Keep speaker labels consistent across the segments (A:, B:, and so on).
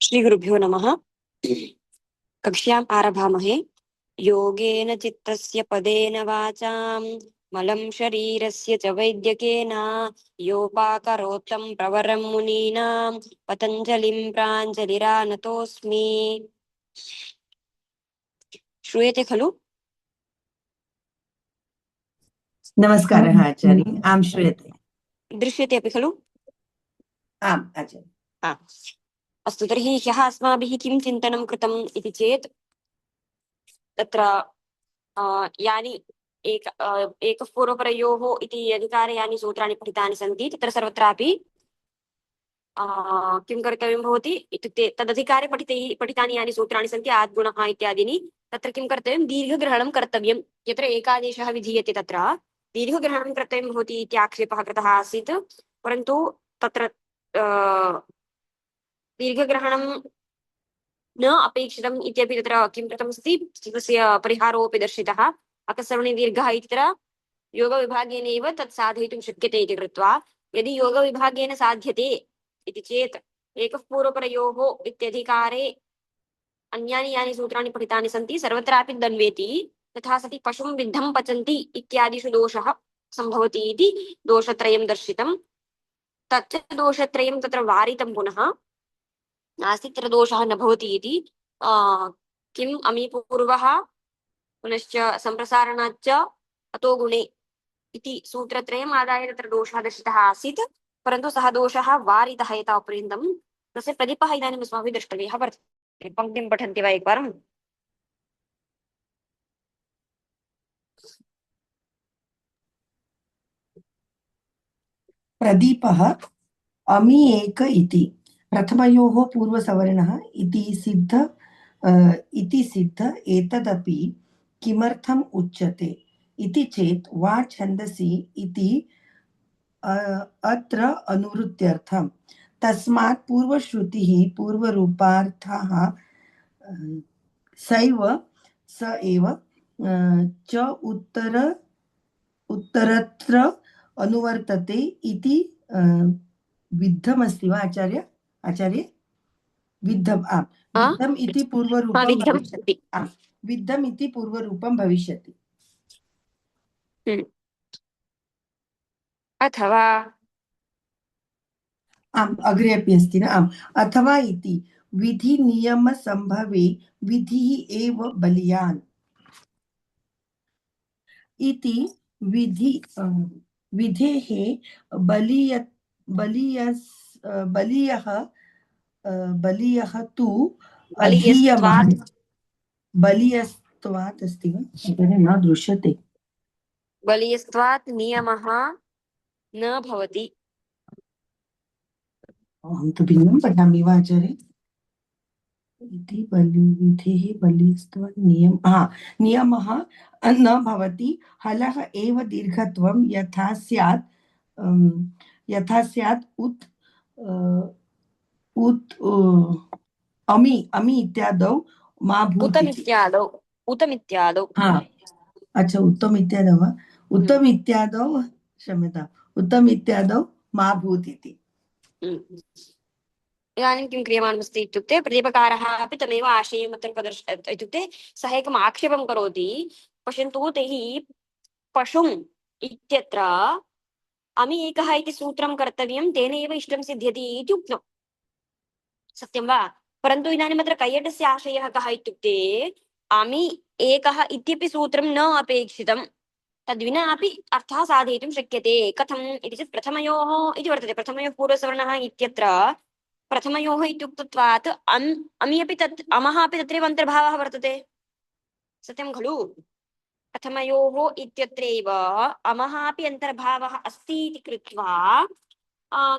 A: श्रीगुरुभ्यो नमः। कक्ष्याम् आरभामहे। योगेन चित्तस्य पदेन वाचां मलं शरीरस्य च वैद्यकेन योपाकरोत्तं प्रवरं मुनीनां पतञ्जलिं प्राञ्जलिरानतोऽस्मि। श्रूयते खलु?
B: नमस्कारः आचार्य। आं श्रूयते।
A: दृश्यते अपि खलु?
B: आम् आचार्य।
A: अस्तु, तर्हि ह्यः अस्माभिः किं चिन्तनं कृतम् इति चेत् तत्र यानि एकः पूर्वपरयोः इति अधिकारे यानि सूत्राणि पठितानि सन्ति तत्र सर्वत्रापि किं कर्तव्यं भवति इत्युक्ते तदधिकारे पठितानि यानि सूत्राणि सन्ति आद्गुणः इत्यादीनि तत्र किं कर्तव्यं दीर्घग्रहणं कर्तव्यं। यत्र एकादेशः विधीयते तत्र दीर्घग्रहणं कर्तव्यं भवति इति आक्षेपः कृतः आसीत्, परन्तु तत्र दीर्घग्रहणं न अपेक्षितम् इत्यपि तत्र किं कृतमस्ति, तस्य परिहारोऽपि दर्शितः। अकस्वर्णे दीर्घः इति तत्र योगविभागेनैव तत् साधयितुं शक्यते इति कृत्वा, यदि योगविभागेन साध्यते इति चेत् एकः पूर्वपरयोः इत्यधिकारे अन्यानि यानि सूत्राणि पठितानि सन्ति सर्वत्रापि दन्वेति, तथा सति पशुं विद्धं पचन्ति इत्यादिषु दोषः सम्भवति इति दोषत्रयं दर्शितं। तच्च दोषत्रयं तत्र वारितं पुनः, नास्ति तत्र दोषः न भवति इति। किम् अमीपूर्वः पुनश्च सम्प्रसारणाच्च अतो गुणे इति सूत्रत्रयम् आदाय तत्र दोषः दर्शितः आसीत्, परन्तु सः दोषः वारितः एतावत्पर्यन्तं। तस्य प्रदीपः इदानीम् अस्माभिः द्रष्टव्यः वर्तते। पङ्क्तिं पठन्ति वा एकवारम्?
B: प्रदीपः अमि एक इति प्रथमयोः पूर्वसवर्णः इति सिद्ध एतदपि किमर्थम् उच्यते इति चेत् वा छन्दसि इति अत्र अनुवृत्त्यर्थम्। तस्मात् पूर्वश्रुतिः पूर्वरूपार्थः सैव स एव च उत्तरत्र अनुवर्तते इति विद्धमस्ति वा आचार्य? विद्धम् विद्धम् इति पूर्वरूपं भविष्यति। विद्धम् इति पूर्वरूपं भविष्यति।
A: अथवा
B: अग्रे अपि अस्ति न? अथवा इति विधि नियम संभवे विधिः एव बलीयान् इति विधेः बलीयः तु अधीयमान्। बलीयस्त्वात् अस्ति वा? न दृश्यते।
A: बलीयस्त्वात् नियमः न भवति।
B: अहं तु भिन्नं पठामि वा आचार्य? इति विधिः बलीयस्त्वात् नियमः न भवति। हलः एव दीर्घत्वं यथा स्यात् उत अमि इत्यादौ मा भूत्।
A: उत्तमित्यादौ
B: अच्छा, उत्तम इत्यादौ वा? उत्तम इत्यादौ, क्षम्यताम्, उत्तम इत्यादौ मा भूत् इति।
A: इदानीं किं क्रियमाणमस्ति इत्युक्ते प्रदीपकारः अपि तमेव आशयम् अत्र इत्युक्ते सः एकम् आक्षेपं करोति। पश्यन्तु, तैः पशुम् इत्यत्र अमि एकः इति सूत्रं कर्तव्यं, तेन एव इष्टं सिद्ध्यति इति उक्तम्। सत्यं वा? परन्तु इदानीम् अत्र कैयटस्य आशयः कः इत्युक्ते अमि एकः इत्यपि सूत्रं न अपेक्षितं, तद्विना अपि अर्थः साधयितुं शक्यते। कथम् इति चेत् प्रथमयोः इति वर्तते, प्रथमयोः पूर्वसवर्णः इत्यत्र प्रथमयोः इत्युक्तत्वात् अमि अपि तत् अमः अपि तत्रैव अन्तर्भावः वर्तते। सत्यं खलु? प्रथमयोः इत्यत्रैव अमः अपि अन्तर्भावः अस्ति इति कृत्वा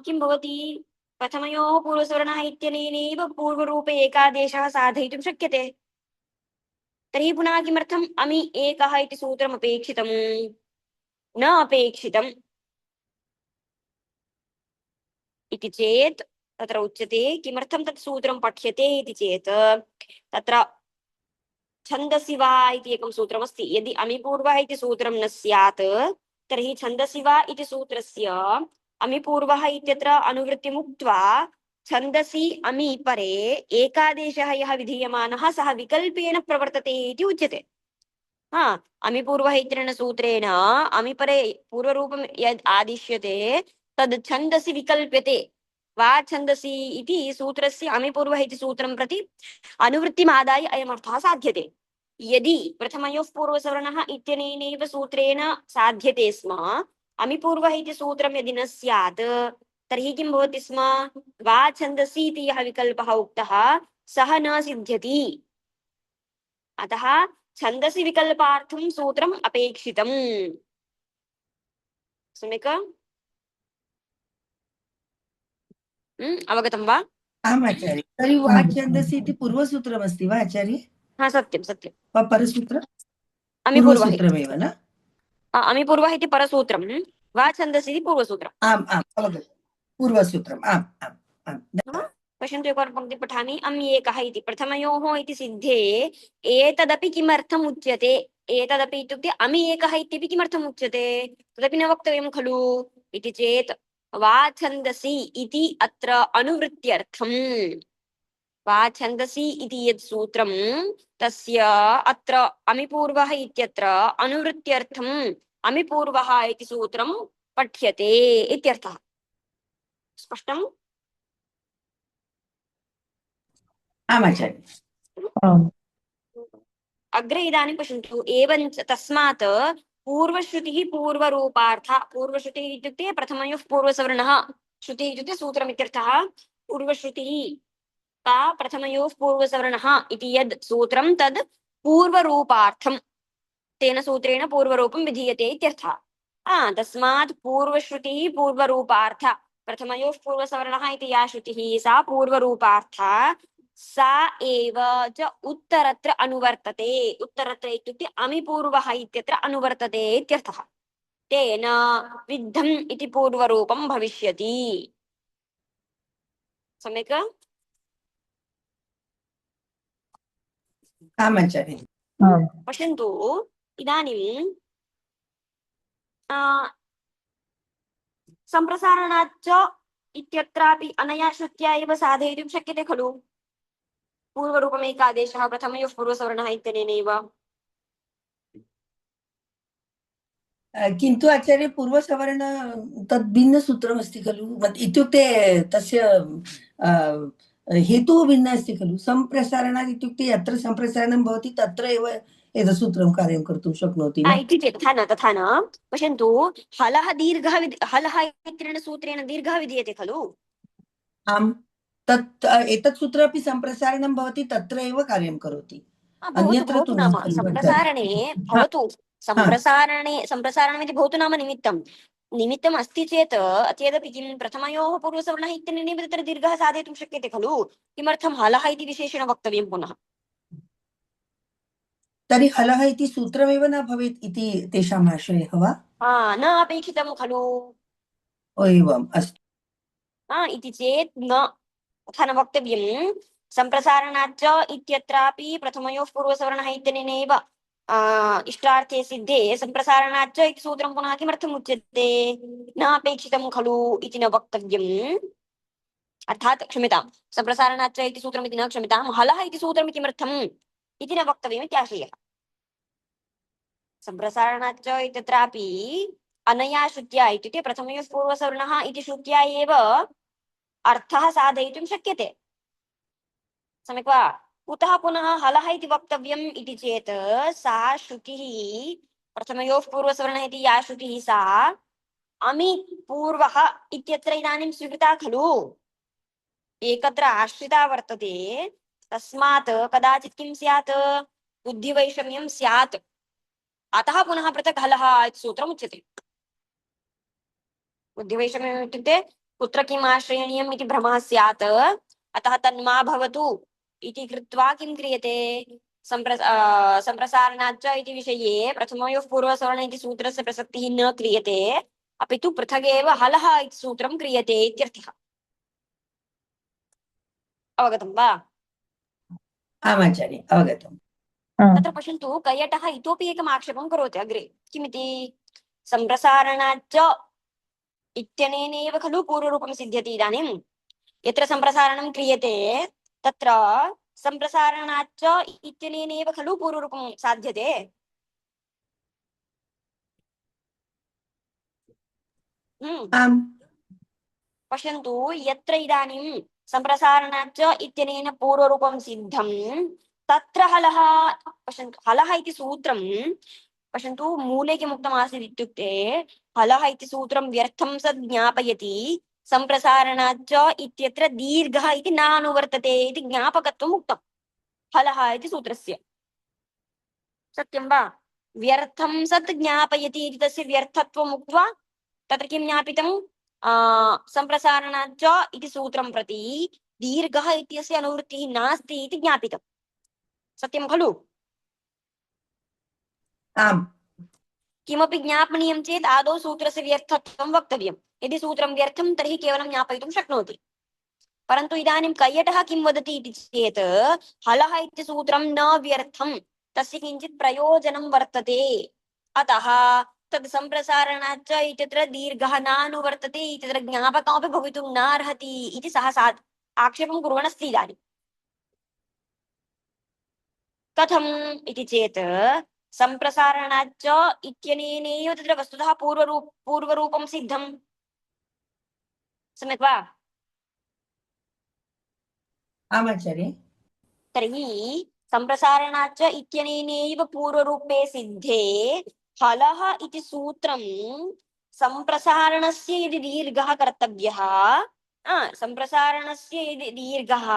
A: किं भवति, प्रथमयोः पूर्वसवर्णः इत्यनेनैव पूर्वरूपे एकादेशः साधयितुं शक्यते। तर्हि पुनः किमर्थम् अमि एकः इति सूत्रम् अपेक्षितम्? न अपेक्षितम् इति चेत् तत्र उच्यते किमर्थं तत् सूत्रं पठ्यते इति चेत् तत्र छन्दसि वा इति एकं सूत्रमस्ति। यदि अमिपूर्वः इति सूत्रं न स्यात् तर्हि छन्दसि वा इति सूत्रस्य अमिपूर्वः इत्यत्र अनुवृत्तिमुक्त्वा छन्दसि अमि परे एकादेशः यः विधीयमानः सः विकल्पेन प्रवर्तते इति उच्यते। हा, अमिपूर्वः इत्यनेन सूत्रेण अमिपरे पूर्वरूपं यद् आदिश्यते तद् छन्दसि विकल्प्यते। वा छन्दसि इति सूत्रस्य अमिपूर्वः इति सूत्रं प्रति अनुवृत्तिमादाय अयमर्थः साध्यते। यदि प्रथमयोः पूर्वसवर्णः इत्यनेनैव सूत्रेण साध्यते स्म, अमिपूर्वः इति सूत्रं यदि न स्यात् तर्हि किं भवति स्म? वा छन्दसि इति यः विकल्पः उक्तः सः न सिद्ध्यति। अतः छन्दसि विकल्पार्थं सूत्रम् अपेक्षितम्। सम्यक्? अवगतं वा?
B: आम् आचार्य। तर्हि वा छन्दसि इति पूर्वसूत्रमस्ति वा आचार्य?
A: हा, सत्यं सत्यं।
B: वा परसूत्र?
A: अमिपूर्वः
B: पूर्वसूत्रमेव न?
A: अमिपूर्वः इति परसूत्रं, वा छन्दसि इति पूर्वसूत्रम्।
B: आम् आम् अवगतम्। पूर्वसूत्रम् आम् आम् आम्।
A: पश्यन्तु एकवारं पङ्क्ति पठामि। अम्येकः इति प्रथमयोः इति सिद्धे एतदपि किमर्थम् उच्यते? एतदपि इत्युक्ते अमि एकः इत्यपि किमर्थम् उच्यते? तदपि न वक्तव्यं खलु इति चेत् वा छन्दसि इति अत्र अनुवृत्त्यर्थम्। वा छन्दसि इति यत् सूत्रं तस्य अत्र अमिपूर्वः इत्यत्र अनुवृत्त्यर्थम् अमिपूर्वः इति सूत्रं पठ्यते इत्यर्थः। स्पष्टम्?
B: आम् आचार्य।
A: अग्रे इदानीं पश्यन्तु। एवञ्च तस्मात् पूर्वश्रुतिः पूर्वरूपार्थ। पूर्वश्रुतिः इत्युक्ते प्रथमयोः पूर्वसवर्णः। श्रुतिः इत्युक्ते सूत्रम् इत्यर्थः। पूर्वश्रुतिः का प्रथमयोः पूर्वसवर्णः इति यद् सूत्रं तद् पूर्वरूपार्थं तेन सूत्रेण पूर्वरूपं विधीयते इत्यर्थः। तस्मात् पूर्वश्रुतिः पूर्वरूपार्थ। प्रथमयोः पूर्वसवर्णः इति या श्रुतिः सा पूर्वरूपार्थ। सा एव च उत्तरत्र अनुवर्तते। उत्तरत्र इत्युक्ते अमिपूर्वः इत्यत्र अनुवर्तते इत्यर्थः। तेन विद्धम् इति पूर्वरूपं भविष्यति। सम्यक्?
B: आम् आचार्य।
A: पश्यन्तु इदानीं सम्प्रसारणाच्च इत्यत्रापि अनया श्रुत्या एव साधयितुं शक्यते खलु। पूर्वरूपमेकादेशः प्रथमयोः पूर्वसवर्णः इत्यनेनैव।
B: किन्तु आचार्य पूर्वसवर्ण तद् भिन्नसूत्रमस्ति खलु। इत्युक्ते तस्य हेतुः भिन्नः अस्ति खलु। सम्प्रसारणात् इत्युक्ते यत्र सम्प्रसारणं भवति तत्र एव एतत् सूत्रं कार्यं कर्तुं शक्नोति न?
A: इति चेत् तथा न। पश्यन्तु, हलः दीर्घः हलः इत्यनेन सूत्रेण दीर्घः विधीयते खलु।
B: आम्, तत् एतत् सूत्रमपि सम्प्रसारणं भवति तत्र एव कार्यं करोति।
A: भवतु
B: अन्यत्र
A: भवतु
B: तु न
A: नाम
B: खलु आचार्य।
A: सम्प्रसारणे भवतु। सम्प्रसारणमिति भवतु नाम निमित्तं। निमित्तम् अस्ति चेत् चेदपि किं प्रथमयोः पूर्वसवर्णः इत्यनेनैव तत्र दीर्घः साधयितुं शक्यते खलु। किमर्थं हलः इति विशेषेण वक्तव्यं पुनः?
B: तर्हि हलः इति सूत्रमेव न भवेत् इति तेषाम् आशयः वा?
A: न अपेक्षितं खलु।
B: ओ एवम्, अस्तु।
A: इति चेत् न, तथा न वक्तव्यं। सम्प्रसारणाच्च इत्यत्रापि प्रथमयोः पूर्वसवर्णः इत्यनेनैव इष्टार्थे सिद्धे सम्प्रसारणाच्च इति सूत्रं पुनः किमर्थम् उच्यते? न अपेक्षितं खलु इति न वक्तव्यम्। अर्थात् क्षम्यतां, सम्प्रसारणाच्च इति सूत्रमिति न, क्षम्यतां, हलः इति सूत्रं किमर्थम् इति न वक्तव्यम् इत्याशयः। सम्प्रसारणाच्च इत्यत्रापि अनया श्रुत्या इत्युक्ते प्रथमयोः पूर्वसवर्णः इति श्रुत्या एव अर्थः साधयितुं शक्यते। सम्यक् वा? कुतः पुनः हलः इति वक्तव्यम् इति चेत् सा श्रुतिः प्रथमयोः पूर्वसवर्णः इति या श्रुतिः सा अमि पूर्वः इत्यत्र इदानीं स्वीकृता खलु। एकत्र आश्रिता वर्तते। तस्मात् कदाचित् किं स्यात्? बुद्धिवैषम्यं स्यात्। अतः पुनः पृथक् हलः इति सूत्रम् उच्यते। बुद्धिवैषम्यम् इत्युक्ते कुत्र किम् आश्रयणीयम् इति भ्रमः स्यात्, अतः तन्मा भवतु इति कृत्वा किं क्रियते? सम्प्रसारणाच्च इति विषये प्रथमयोः पूर्वसवर्ण इति सूत्रस्य प्रसक्तिः न क्रियते, अपि तु पृथगेव हलः इति सूत्रं क्रियते इत्यर्थः। अवगतं वा?
B: आम् आचार्य, अवगतम्।
A: तत्र पश्यन्तु, कैयटः इतोपि एकम् आक्षेपं करोति अग्रे। किमिति? सम्प्रसारणाच्च इत्यनेनैव खलु पूर्वरूपं सिद्ध्यति इदानीं। यत्र सम्प्रसारणं क्रियते तत्र सम्प्रसारणाच्च इत्यनेनैव खलु पूर्वरूपं साध्यते।
B: आम्
A: पश्यन्तु यत्र इदानीं सम्प्रसारणाच्च इत्यनेन पूर्वरूपं सिद्धं तत्र हलः। पश्यन्तु हलः इति सूत्रं पश्यन्तु मूले किमुक्तमासीत् इत्युक्ते हलः इति सूत्रं व्यर्थं सद् ज्ञापयति सम्प्रसारणाच्च इत्यत्र दीर्घः इति नानुवर्तते इति ज्ञापकत्वम् उक्तम् हलः इति सूत्रस्य। सत्यं वा? व्यर्थं सत् ज्ञापयति इति तस्य व्यर्थत्वम् उक्त्वा तत्र किं ज्ञापितं सम्प्रसारणाच्च इति सूत्रं प्रति दीर्घः इत्यस्य अनुवृत्तिः नास्ति इति ज्ञापितं। सत्यं खलु?
B: आम्
A: किमपि ज्ञापनीयं चेत् आदौ सूत्रस्य व्यर्थत्वं वक्तव्यं। यदि सूत्रं व्यर्थं तर्हि केवलं ज्ञापयितुं शक्नोति। परन्तु इदानीं कैयटः किं वदति इति चेत् हलः इति सूत्रं न व्यर्थं, तस्य किञ्चित् प्रयोजनं वर्तते, अतः तद् सम्प्रसारणाच्च इत्यत्र दीर्घः नानुवर्तते, इत्यत्र ज्ञापकमपि भवितुं नार्हति इति सः आक्षेपं कुर्वन् अस्ति इदानीं। कथम् इति चेत् सम्प्रसारणाच्च इत्यनेनैव तत्र वस्तुतः पूर्वरूपं सिद्धम्। सम्यक् वा?
B: आमाचार्य।
A: तर्हि सम्प्रसारणाच्च इत्यनेनैव पूर्वरूपे सिद्धे हलः इति सूत्रं सम्प्रसारणस्य यदि दीर्घः कर्तव्यः, सम्प्रसारणस्य यदि दीर्घः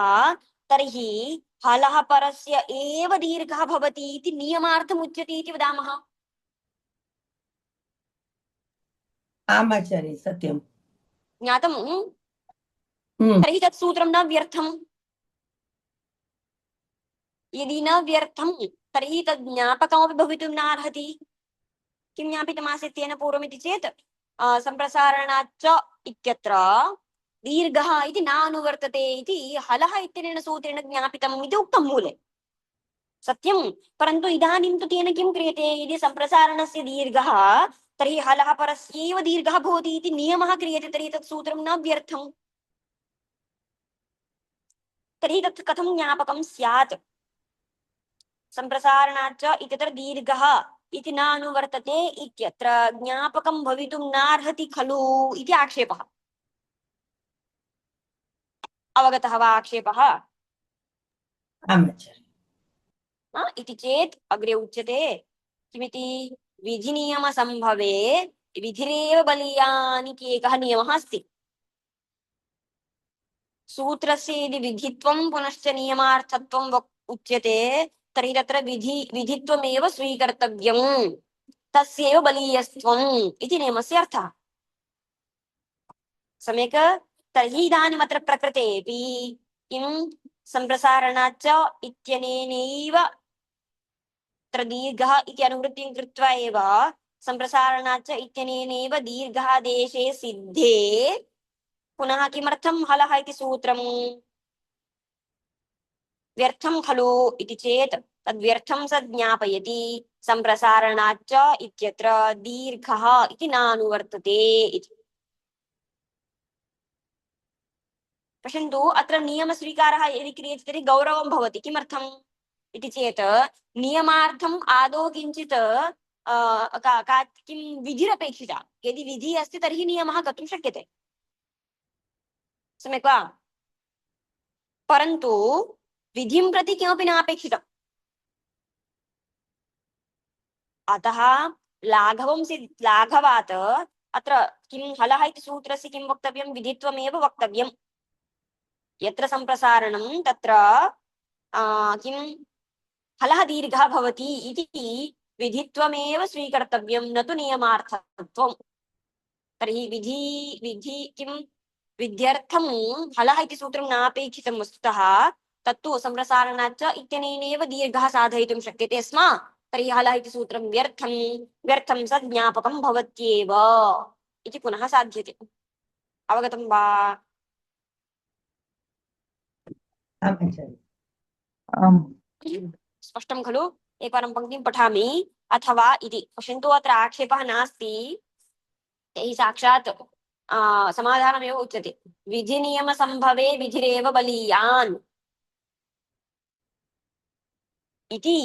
A: तर्हि हलः परस्य एव दीर्घः भवति इति नियमार्थम् उच्यते इति वदामः।
B: आमाचार्य सत्यं
A: ज्ञातं? तर्हि तत् सूत्रं न व्यर्थम्। यदि न व्यर्थं तर्हि तद् ज्ञापकमपि भवितुं नार्हति। किं ज्ञापितमासीत् तेन पूर्वमिति चेत् सम्प्रसारणाच्च इत्यत्र दीर्घः इति नानुवर्तते इति हलः इत्यनेन सूत्रेण ज्ञापितम् इति उक्तं मूले। सत्यं, परन्तु इदानीं तु तेन किं क्रियते? यदि सम्प्रसारणस्य दीर्घः तर्हि हलः परस्यैव दीर्घः भवति इति नियमः क्रियते, तर्हि तत् सूत्रं न व्यर्थम्। तर्हि तत् कथं ज्ञापकं स्यात्? सम्प्रसारणाच्च इत्यत्र दीर्घः इति नानुवर्तते इत्यत्र ज्ञापकं भवितुं नार्हति खलु इति आक्षेपः। अवगतः वा आक्षेपः? इति चेत् अग्रे उच्यते किमिति? विधिनियमसम्भवे विधिरेव बलीयान् इति एकः नियमः अस्ति। सूत्रस्य यदि विधित्वं पुनश्च नियमार्थत्वं उच्यते तर्हि तत्र विधित्वमेव स्वीकर्तव्यम्, तस्यैव बलीयस्त्वम् इति नियमस्य अर्थः। सम्यक्? तर्हि इदानीमत्र प्रकृतेऽपि किं सम्प्रसारणाच्च इत्यनेनैव तत्र दीर्घः इति अनुवृत्तिं कृत्वा एव सम्प्रसारणाच्च इत्यनेनैव दीर्घादेशे सिद्धे पुनः किमर्थं हलः इति सूत्रम् व्यर्थं खलु इति चेत् तद्व्यर्थं सज्ञापयति सम्प्रसारणाच्च इत्यत्र दीर्घः इति नानुवर्तते इति। पश्यन्तु, अत्र नियमस्वीकारः यदि क्रियते तर्हि गौरवं भवति। किमर्थम् इति चेत् नियमार्थम् आदौ किञ्चित् किं विधिरपेक्षिता। यदि विधिः अस्ति तर्हि नियमः कर्तुं शक्यते। सम्यक् वा? परन्तु विधिं प्रति किमपि नापेक्षितम्। अतः लाघवात् अत्र किं हलः इति सूत्रस्य किं वक्तव्यं? विधित्वमेव वक्तव्यम्। यत्र सम्प्रसारणं तत्र किं हलः दीर्घः भवति इति विधित्वमेव स्वीकर्तव्यं, न तु नियमार्थत्वम्। तर्हि विधि किं विध्यर्थं हलः इति सूत्रं नापेक्षितं वस्तुतः, तत्तु सम्प्रसारणाच्च इत्यनेनैव दीर्घः साधयितुं शक्यते स्म। तर्हि हलः इति सूत्रं व्यर्थं सज्ञापकं भवत्येव इति पुनः साध्यते। अवगतं वा? स्पष्टं खलु? एकवारं पङ्क्तिं पठामि। अथवा इति पश्यन्तु, अत्र आक्षेपः नास्ति। तैः साक्षात् समाधानमेव उच्यते विधिनियमसम्भवे विधिरेव बलीयान् इति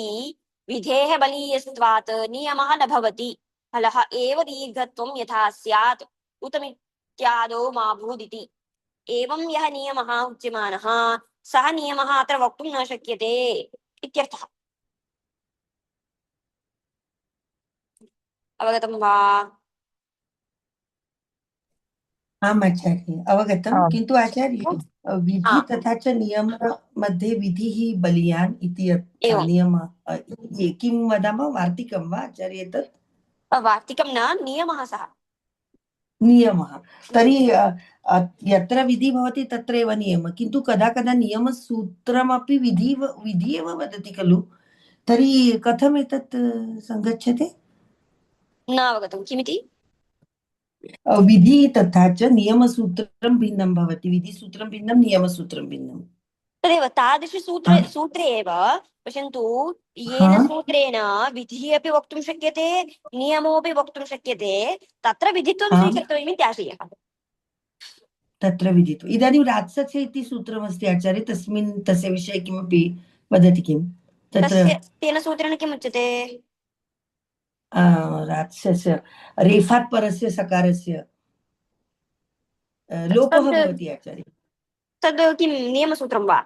A: विधेः बलीयस्त्वात् नियमः न भवति फलः एव दीर्घत्वं यथा स्यात् उतमित्यादौ मा भूदिति एवं यः नियमः उच्यमानः सः नियमः अत्र वक्तुं न शक्यते इत्यर्थः अवगतं वा
B: आम् आचार्य अवगतं
C: आम्
B: किन्तु आचार्य
A: हा
B: विधि तथा च नियम मध्ये विधिः बलीयान् इति
A: एवं
B: नियमः किं वदामः वार्तिकं वा आचार्य एतत्
A: वार्तिकं न नियमः सः
B: नियमः तर्हि यत्र विधि भवति तत्रैव नियमः किन्तु कदा कदा नियमसूत्रमपि विधि एव वदति खलु तर्हि कथम् एतत् सङ्गच्छते
A: न अवगतं किमिति
B: विधि तथा च नियमसूत्रं भिन्नं भवति विधिसूत्रं भिन्नं नियमसूत्रं भिन्नं
A: तदेव तादृशसूत्रे
B: हा
A: सूत्रे एव पश्यन्तु
B: हा
A: येन सूत्रेण विधिः अपि वक्तुं शक्यते नियमोऽपि वक्तुं शक्यते तत्र विधित्वं
B: हा
A: स्वीकर्तव्यमिति आशयः
B: तत्र विदितु इदानीं रात्सस्य इति सूत्रमस्ति आचार्य तस्मिन् तस्य विषये किमपि वदति किं तत्र
A: तस्य तेन सूत्रेण किमुच्यते
B: रात्सस्य रेफात् परस्य सकारस्य लोपः
A: तद्
B: भवति आचार्य
A: तद् किं नियमसूत्रं वा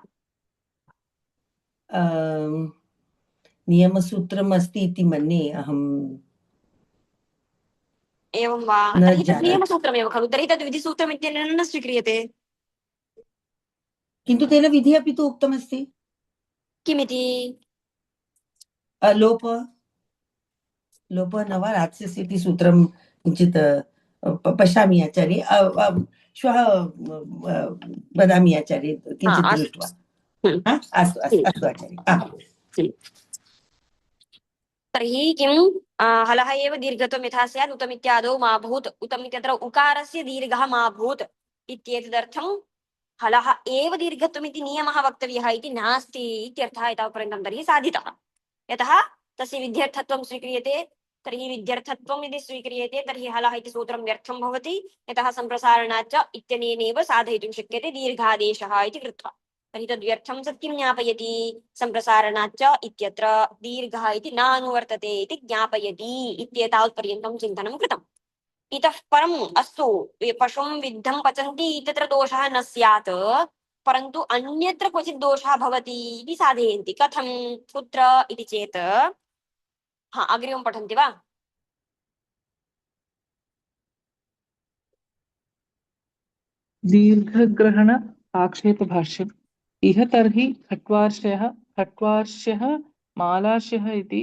B: नियमसूत्रम् अस्ति इति मन्ये अहं
A: एवं वा
B: न
A: तर्हि तद्
B: जानामि
A: नियमसूत्रमेव खलु तर्हि तद् विधिसूत्रम् इत्यनेन न स्वीक्रियते
B: किन्तु तेन विधिः अपि तु उक्तमस्ति
A: किमिति
B: लोपः लोपः न वा रात्सस्य इति सूत्रं किञ्चित् पश्यामि आचार्य श्वः वदामि आचार्य
A: हा
B: किञ्चित्
A: अस्तु
B: दृष्ट्वा
A: हम्म,
B: अस्तु अस्तु
A: ठीक
B: अस्तु आचार्य
A: हम्म। तर्हि किं हलः एव दीर्घत्वं यथा स्यात् उतमित्यादौ मा भूत् उतम् इत्यत्र उकारस्य दीर्घः मा भूत् इत्येतदर्थं हलः एव दीर्घत्वमिति नियमः वक्तव्यः इति नास्ति इत्यर्थः एतावत्पर्यन्तं तर्हि साधितः यतः तस्य विध्यर्थत्वं स्वीक्रियते तर्हि विध्यर्थत्वं यदि स्वीक्रियते तर्हि हलः इति सूत्रं व्यर्थं भवति यतः सम्प्रसारणाच्च इत्यनेनैव साधयितुं शक्यते दीर्घादेशः इति कृत्वा तर्हि तद्व्यर्थं सत्यं ज्ञापयति सम्प्रसारणाच्च इत्यत्र दीर्घः इति नानुवर्तते इति ज्ञापयति इत्येतावत्पर्यन्तं चिन्तनं कृतम् इतः परम् अस्तु पशुं विद्धं पचन्ति इत्यत्र दोषः न स्यात् परन्तु अन्यत्र क्वचित् दोषः भवति इति साधयन्ति कथं कुत्र इति चेत् हा अग्रिमं पठन्ति वा
C: दीर्घग्रहण आक्षेपभाष्यम् इह तर्हि खट्वार्ष्यः मालार्ष्यः इति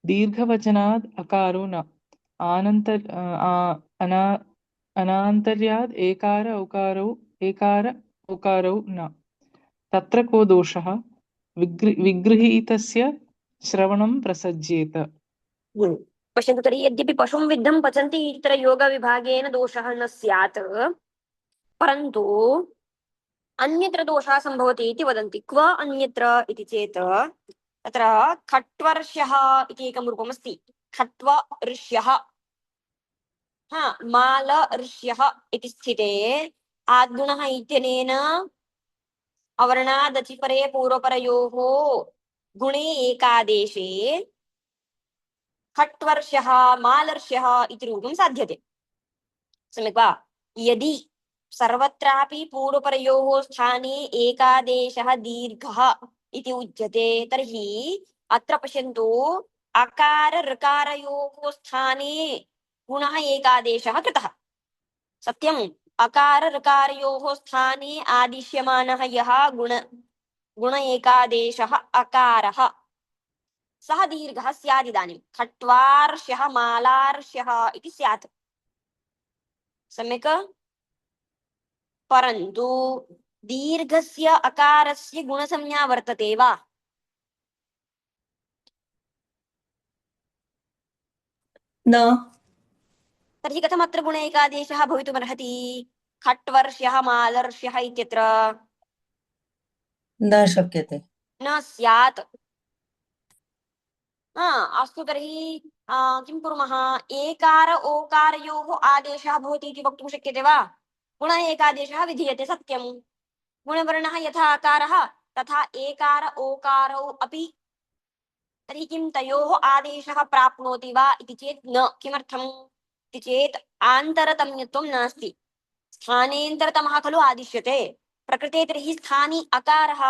C: दीर्घवचनाद् अकारो न अनान्तर्याद् एकार उकारौ न तत्र को दोषः विगृहीतस्य श्रवणं प्रसज्येत
A: पश्यन्तु तर्हि यद्यपि पशुं विद्धं पचन्ति इत्यत्र योगविभागेन दोषः न स्यात् परन्तु अन्यत्र दोषः सम्भवति इति वदन्ति क्व अन्यत्र इति चेत् तत्र खट्वर्ष्यः इति एकं रूपमस्ति खट्वर्ष्यः हा माल ऋष्यः इति स्थिते आद्गुणः इत्यनेन अवर्णादचिपरे पूर्वपरयोः गुणे एकादेशे खट्वर्ष्यः मालर्ष्यः इति रूपं साध्यते सम्यक् वा यदि सर्वत्रापि पूर्वपरयोः स्थाने एकादेशः दीर्घः इति उच्यते तर्हि अत्र पश्यन्तु अकार ऋकारयोः स्थाने गुणः एकादेशः कृतः सत्यम् अकार ऋकारयोः स्थाने आदिश्यमानः यः गुण एकादेशः अकारः सः दीर्घः स्यात् इदानीं खट्वार्ष्यः मालार्ष्यः इति स्यात् सम्यक् परन्तु दीर्घस्य अकारस्य गुणसंज्ञा वर्तते वा
B: न
A: तर्हि कथम् अत्र गुण एकादेशः भवितुमर्हति खट्वर्ष्यः मालर्ष्यः इत्यत्र
B: न शक्यते
A: न स्यात् अस्तु तर्हि किं कुर्मः एकार ओकारयोः आदेशः भवति इति वक्तुं शक्यते वा गुण एकादेशः विधीयते सत्यं गुणवर्णः यथा अकारः तथा एकार ओकारौ अपि तर्हि किं तयोः आदेशः प्राप्नोति वा इति चेत् न किमर्थम् इति चेत् आन्तरतम्यत्वं नास्ति स्थानेन्तरतमः खलु आदिश्यते प्रकृते तर्हि स्थानी अकारः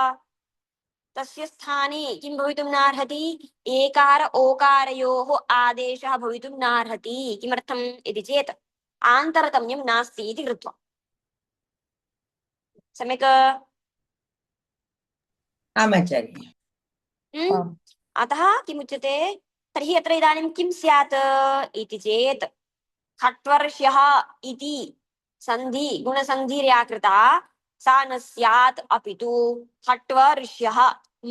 A: तस्य स्थाने किं भवितुं नार्हति एकार ओकारयोः आदेशः भवितुं नार्हति किमर्थम् इति चेत् आन्तरतम्यं नास्ति इति कृत्वा सम्यक्
B: आमाचार्य
C: आम्
A: अतः किमुच्यते तर्हि अत्र इदानीं किं स्यात् इति चेत् खट्वर्ष्यः इति सन्धि गुणसन्धिर्या कृता सा न स्यात् अपितु खट्वर्ष्यः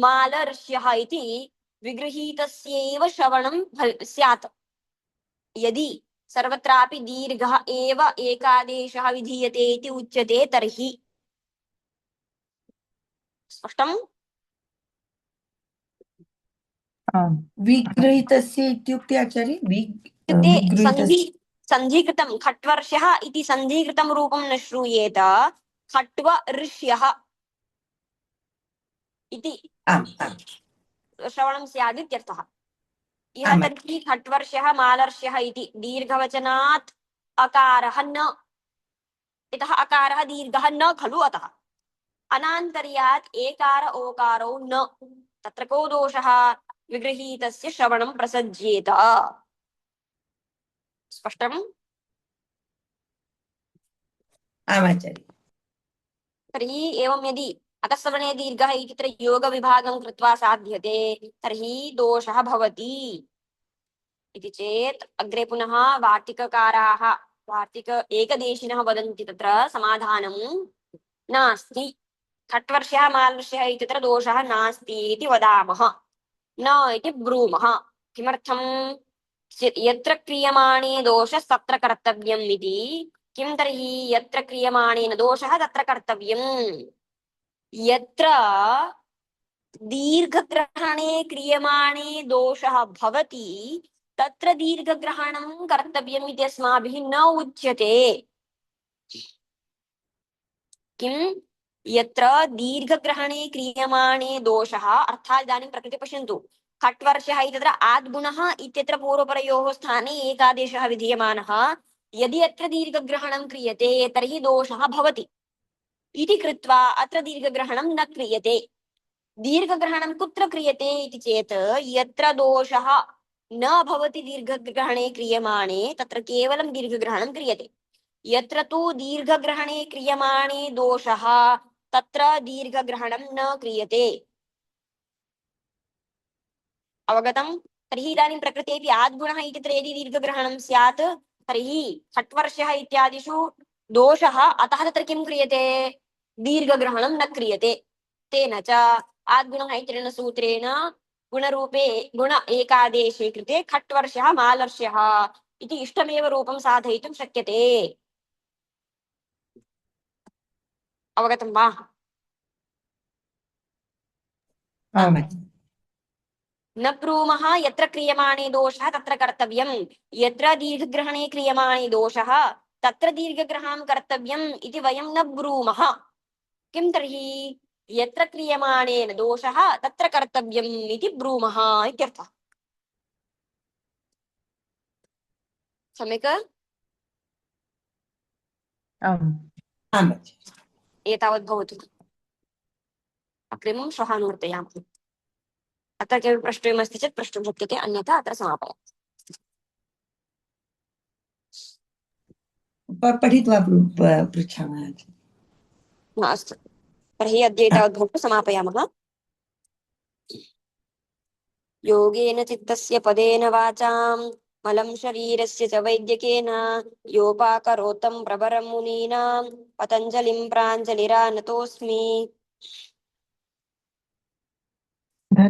A: मालर्ष्यः इति विगृहीतस्यैव श्रवणं स्यात् यदि सर्वत्रापि दीर्घः एव एकादेशः विधीयते इति उच्यते तर्हि स्पष्टम्
C: आम्
B: विगृहीतस्य इत्युक्ते आचार्य
A: इत्युक्ते
B: विगृहीतस्य
A: सन्धिकृतं खट्वर्ष्यः इति सन्धिकृतं रूपं न श्रूयेत खट्वर्ष्यः इति
B: आम् आम्
A: श्रवणं स्यादित्यर्थः इह
B: आम्
A: तर्हि खट्वर्ष्यः मालर्ष्यः इति दीर्घवचनात् अकारः न इतः अकारः दीर्घः न खलु अतः अनान्तर्यात् एकार ओकारौ न तत्र को दोषः विगृहीतस्य श्रवणं प्रसज्येत स्पष्टम्
B: आमाचार्य
A: तर्हि एवं यदि अकस्वरणे दीर्घः इति तत्र योगविभागं कृत्वा साध्यते तर्हि दोषः भवति इति चेत् अग्रे पुनः वार्तिककाराः वार्तिक एकदेशिनः वदन्ति तत्र समाधानं नास्ति खट्वर्षः मालर्षः इत्यत्र दोषः नास्ति इति वदामः न इति ब्रूमः किमर्थम् यत्र क्रियमाणे दोषस्तत्र कर्तव्यम् इति किं तर्हि यत्र क्रियमाणेन दोषः तत्र कर्तव्यम् यत्र दीर्घग्रहणे क्रियमाणे दोषः भवति तत्र दीर्घग्रहणं कर्तव्यम् इति अस्माभिः न उच्यते किं यत्र दीर्घग्रहणे क्रियमाणे दोषः अर्थात् इदानीं प्रकृते पश्यन्तु खट्वर्षः इत्यत्र आद्गुणः इत्यत्र पूर्वपरयोः स्थाने एकादेशः विधीयमानः यदि अत्र दीर्घग्रहणं क्रियते तर्हि दोषः भवति इति कृत्वा अत्र दीर्घग्रहणं न क्रियते दीर्घग्रहणं कुत्र क्रियते इति चेत् यत्र दोषः न भवति दीर्घग्रहणे क्रियमाणे तत्र केवलं दीर्घग्रहणं क्रियते यत्र तु दीर्घग्रहणे क्रियमाणे दोषः तत्र दीर्घग्रहणं न क्रियते अवगतं तर्हि इदानीं प्रकृतेऽपि आद्गुणः इत्यत्र यदि दीर्घग्रहणं स्यात् तर्हि खट्वर्षः इत्यादिषु दोषः अतः तत्र किं क्रियते दीर्घग्रहणं न क्रियते तेन च आद्गुणः इत्यनेन सूत्रेण गुणरूपे गुण एकादेशे कृते खट्वर्षः मालर्ष्यः इति इष्टमेव रूपं साधयितुं शक्यते अवगतं वा
B: आमाचार्य
A: न ब्रूमः यत्र क्रियमाणे दोषः तत्र कर्तव्यम् यत्र दीर्घग्रहणे क्रियमाणे दोषः तत्र दीर्घग्रहणं कर्तव्यम् इति वयं न ब्रूमः किं तर्हि यत्र क्रियमाणेन दोषः तत्र कर्तव्यम् इति ब्रूमः इत्यर्थः सम्यक्
C: आम्
B: आमाचार्य
A: एतावत् भवतु अग्रिमं श्वः अनुवर्तयामः अत्र किमपि प्रष्टव्यमस्ति चेत् प्रष्टुं शक्यते अन्यथा अत्र समापयामः
B: पठित्वा पृच्छामः
A: अस्तु तर्हि अद्य एतावत् भवतु समापयामः योगेन चित्तस्य पदेन वाचां मलं शरीरस्य च वैद्यकेन योपाकरोतं प्रवरं मुनीनां पतञ्जलिं प्राञ्जलिरानतोऽस्मि